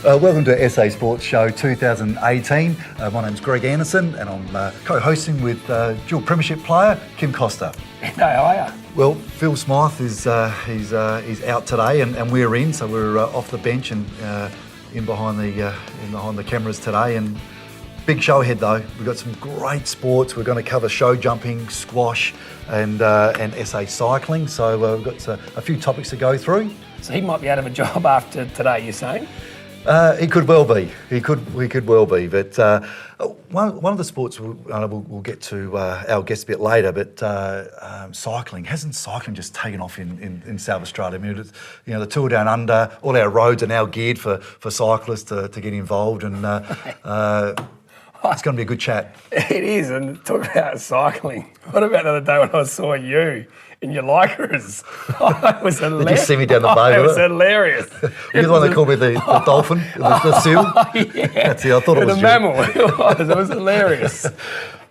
Welcome to SA Sports Show 2018. My name's Greg Anderson and I'm co-hosting with dual premiership player Kim Costa. How are you? Well, Phil Smythe is out today and we're in, so we're off the bench and in behind the cameras today. And big show ahead though. We've got some great sports. We're going to cover show jumping, squash, and SA cycling. So we've got a few topics to go through. So he might be out of a job after today, you're saying? He could well be. He could well be. But one of the sports we'll get to our guest a bit later. But cycling, hasn't cycling just taken off in South Australia? I mean, the Tour Down Under, all our roads are now geared for cyclists to get involved, and it's going to be a good chat. It is. And talk about cycling. What about the other day when I saw you in your Lycras? It was hilarious. Did you see me down the bay? It was hilarious. You're the one that called me the dolphin, the seal? Yeah. That's it, I thought it was the mammal. It was hilarious.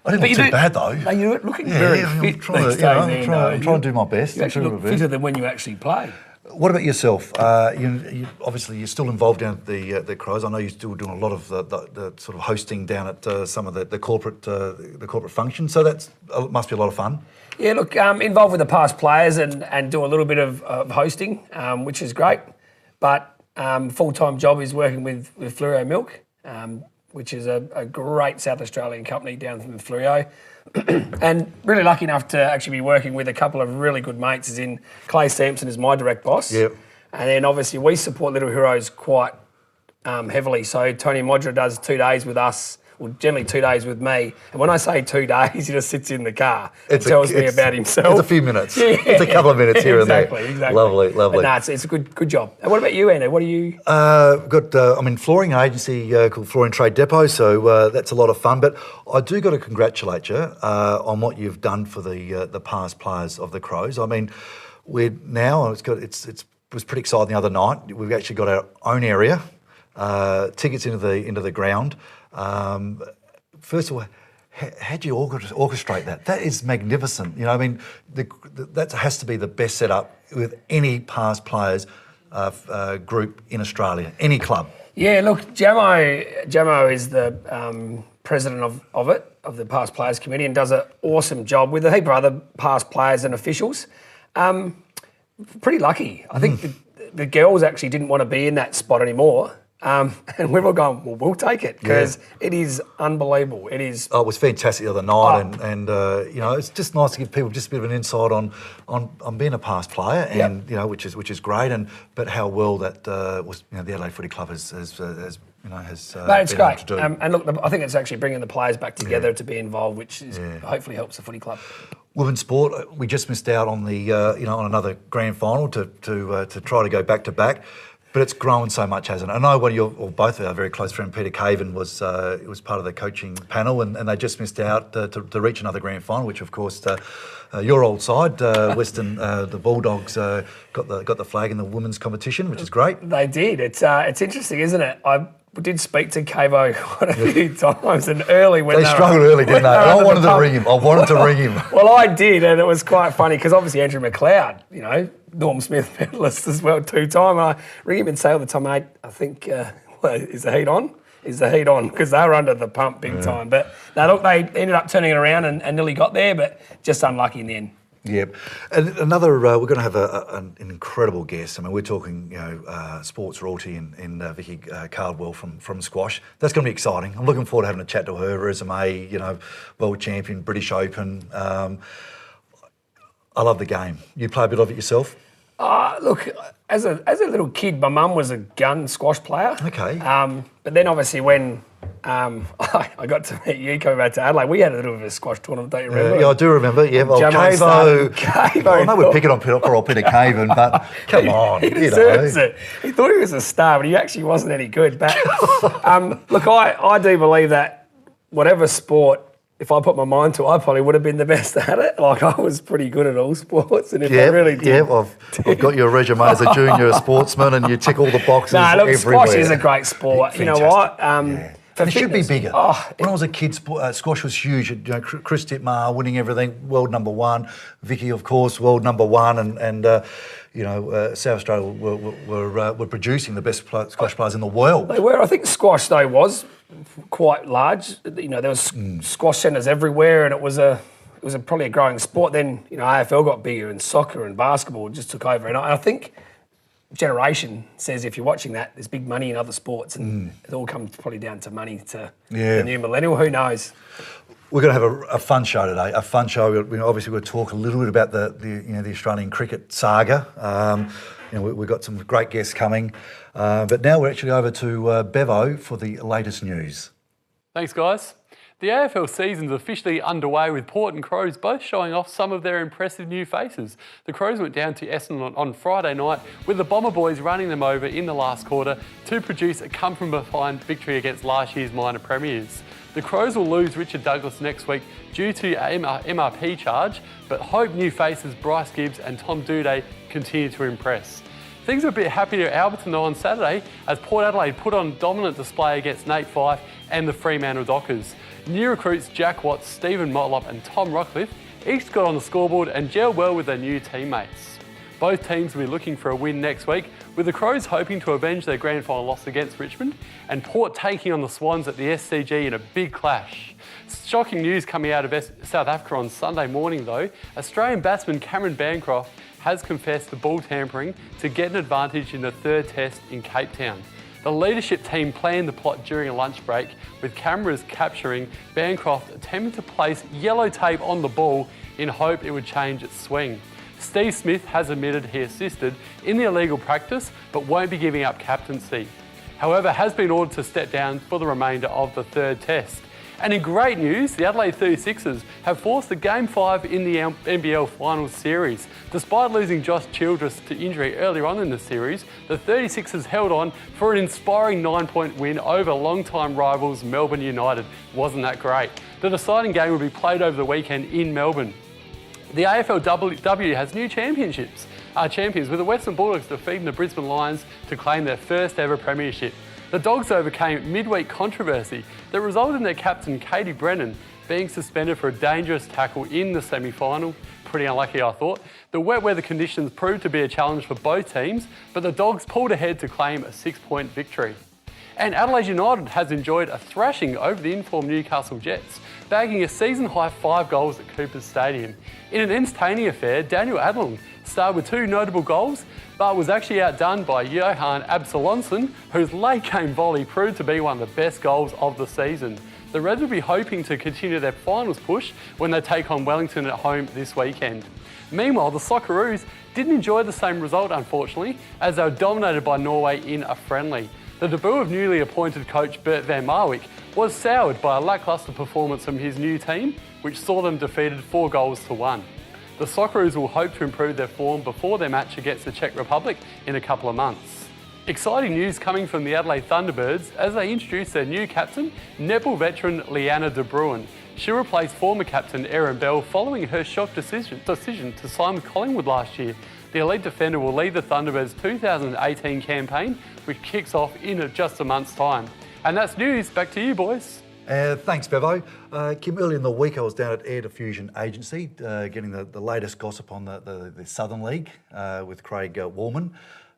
I didn't look too bad though. No, you're looking very fit. I'm trying to do my best. You actually look fitter than when you actually play. What about yourself? You obviously you're still involved down at the Crows. I know you're still doing a lot of the sort of hosting down at some of the corporate functions. So that must be a lot of fun. Yeah, look, involved with the past players and do a little bit of hosting, which is great. But full-time job is working with Fluoro Milk, which is a great South Australian company down in Fluoro. And really lucky enough to actually be working with a couple of really good mates, as in Clay Sampson is my direct boss. Yep. And then obviously we support Little Heroes quite heavily. So Tony Modra does 2 days with us, well, generally 2 days with me. And when I say 2 days, he just sits in the car and tells me about himself. It's a few minutes. Yeah. It's a couple of minutes here and there. Exactly. Lovely. But no, it's a good job. And what about you, Andy? What are you? I'm in flooring, an agency called Flooring Trade Depot, so that's a lot of fun. But I do got to congratulate you on what you've done for the past players of the Crows. I mean, we're now it was pretty exciting the other night. We've actually got our own area, tickets into the ground. First of all, how do you orchestrate that? That is magnificent. I mean, that has to be the best setup with any past players group in Australia, any club. Yeah, look, Jamo is the president of the past players committee, and does an awesome job with a heap of other past players and officials. Pretty lucky. I think the girls actually didn't want to be in that spot anymore. And we've all gone, well, we'll take it, because it is unbelievable. It is. Oh, it was fantastic the other night, and it's just nice to give people just a bit of an insight on being a past player, and which is great, but how well that was the Adelaide Footy Club has it's great. able to do. And look, I think it's actually bringing the players back together to be involved, which is hopefully helps the footy club. Women's sport, we just missed out on the on another grand final to try to go back to back. But it's grown so much, hasn't it? I know both of our very close friend Peter Caven was part of the coaching panel, and they just missed out to reach another grand final, which of course your old side, Western, the Bulldogs, got the flag in the women's competition, which is great. They did. It's interesting, isn't it? I did speak to Cavo quite a few times, and early when they struggled early, didn't they? I wanted to ring him. Well, I did, and it was quite funny because obviously Andrew McLeod, Norm Smith medalist as well, 2-time. I ring him and say all the time, mate, I think, is the heat on? Is the heat on? Because they were under the pump big time. But no, look, they ended up turning it around and nearly got there, but just unlucky in the end. Yep. And another, we're going to have an incredible guest. I mean, we're talking, sports royalty in Vicky Cardwell from squash. That's going to be exciting. I'm looking forward to having a chat to her resume, world champion, British Open. I love the game. You play a bit of it yourself? Look, as a little kid, my mum was a gun squash player. Okay. But then obviously when I got to meet you coming back to Adelaide, we had a little bit of a squash tournament, don't you remember? Yeah, I do remember. Yeah, well, Cavo. I know we're picking on poor old Peter Caven, but come on. He deserves it. He thought he was a star, but he actually wasn't any good. But look, I do believe that whatever sport, if I put my mind to it, I probably would have been the best at it. Like, I was pretty good at all sports, and if I really did... Yeah, I've got your resume as a junior sportsman, and you tick all the boxes everywhere. Look, squash is a great sport. You know what? And it should be fitness. bigger. Oh, when I was a kid, squash was huge. You know, Chris Dittmar winning everything, world number one. Vicky, of course, world number one. And South Australia were producing the best squash players in the world. They were. I think squash though was quite large. You know, there was squash centres everywhere, and it was probably a growing sport. Then AFL got bigger, and soccer and basketball just took over. And I think generation says if you're watching that, there's big money in other sports, and it all comes probably down to money to the new millennial. Who knows? We're going to have a fun show today. A fun show. Obviously, we'll talk a little bit about the Australian cricket saga. We've got some great guests coming, but now we're actually over to Bevo for the latest news. Thanks, guys. The AFL season's officially underway with Port and Crows both showing off some of their impressive new faces. The Crows went down to Essendon on Friday night with the Bomber boys running them over in the last quarter to produce a come-from-behind victory against last year's minor premiers. The Crows will lose Richard Douglas next week due to an MRP charge, but hope new faces Bryce Gibbs and Tom Doedee continue to impress. Things were a bit happier at Alberton though on Saturday as Port Adelaide put on dominant display against Nate Fyfe and the Fremantle Dockers. New recruits Jack Watts, Stephen Motlop and Tom Rockcliffe each got on the scoreboard and gelled well with their new teammates. Both teams will be looking for a win next week, with the Crows hoping to avenge their grand final loss against Richmond and Port taking on the Swans at the SCG in a big clash. Shocking news coming out of South Africa on Sunday morning though. Australian batsman Cameron Bancroft has confessed to ball tampering to get an advantage in the third test in Cape Town. The leadership team planned the plot during a lunch break, with cameras capturing Bancroft attempting to place yellow tape on the ball in hope it would change its swing. Steve Smith has admitted he assisted in the illegal practice but won't be giving up captaincy. However, has been ordered to step down for the remainder of the third test. And in great news, the Adelaide 36ers have forced a Game 5 in the NBL Finals series. Despite losing Josh Childress to injury earlier on in the series, the 36ers held on for an inspiring 9-point win over longtime rivals Melbourne United. Wasn't that great? The deciding game will be played over the weekend in Melbourne. The AFLW has new champions, with the Western Bulldogs defeating the Brisbane Lions to claim their first ever premiership. The Dogs overcame midweek controversy that resulted in their captain Katie Brennan being suspended for a dangerous tackle in the semi-final. Pretty unlucky, I thought. The wet weather conditions proved to be a challenge for both teams, but the Dogs pulled ahead to claim a 6-point victory. And Adelaide United has enjoyed a thrashing over the informed Newcastle Jets, bagging a season-high 5 goals at Coopers Stadium. In an entertaining affair, Daniel Adlung started with 2 notable goals, but was actually outdone by Johan Absalonson, whose late-game volley proved to be one of the best goals of the season. The Reds will be hoping to continue their finals push when they take on Wellington at home this weekend. Meanwhile, the Socceroos didn't enjoy the same result, unfortunately, as they were dominated by Norway in a friendly. The debut of newly appointed coach Bert van Marwijk was soured by a lacklustre performance from his new team, which saw them defeated 4-1. The Socceroos will hope to improve their form before their match against the Czech Republic in a couple of months. Exciting news coming from the Adelaide Thunderbirds as they introduce their new captain, netball veteran Leanna de Bruin. She'll replace former captain Erin Bell following her shock decision to sign with Collingwood last year. The elite defender will lead the Thunderbirds' 2018 campaign, which kicks off in just a month's time. And that's news. Back to you, boys. Thanks, Bevo. Kim, earlier in the week I was down at Air Diffusion Agency getting the latest gossip on the Southern League with Craig Wallman,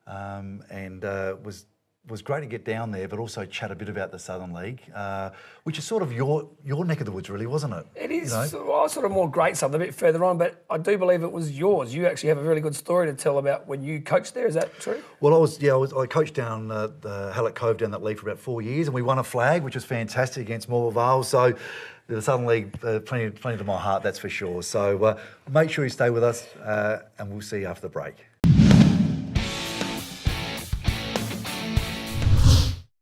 and was great to get down there, but also chat a bit about the Southern League, which is sort of your neck of the woods, really, wasn't it? It is. Sort of more great stuff a bit further on, but I do believe it was yours. You actually have a really good story to tell about when you coached there. Is that true? Well, I coached down the Hallett Cove down that league for about 4 years, and we won a flag, which was fantastic against Morwell Vale. So the Southern League, plenty to my heart, that's for sure. So make sure you stay with us, and we'll see you after the break.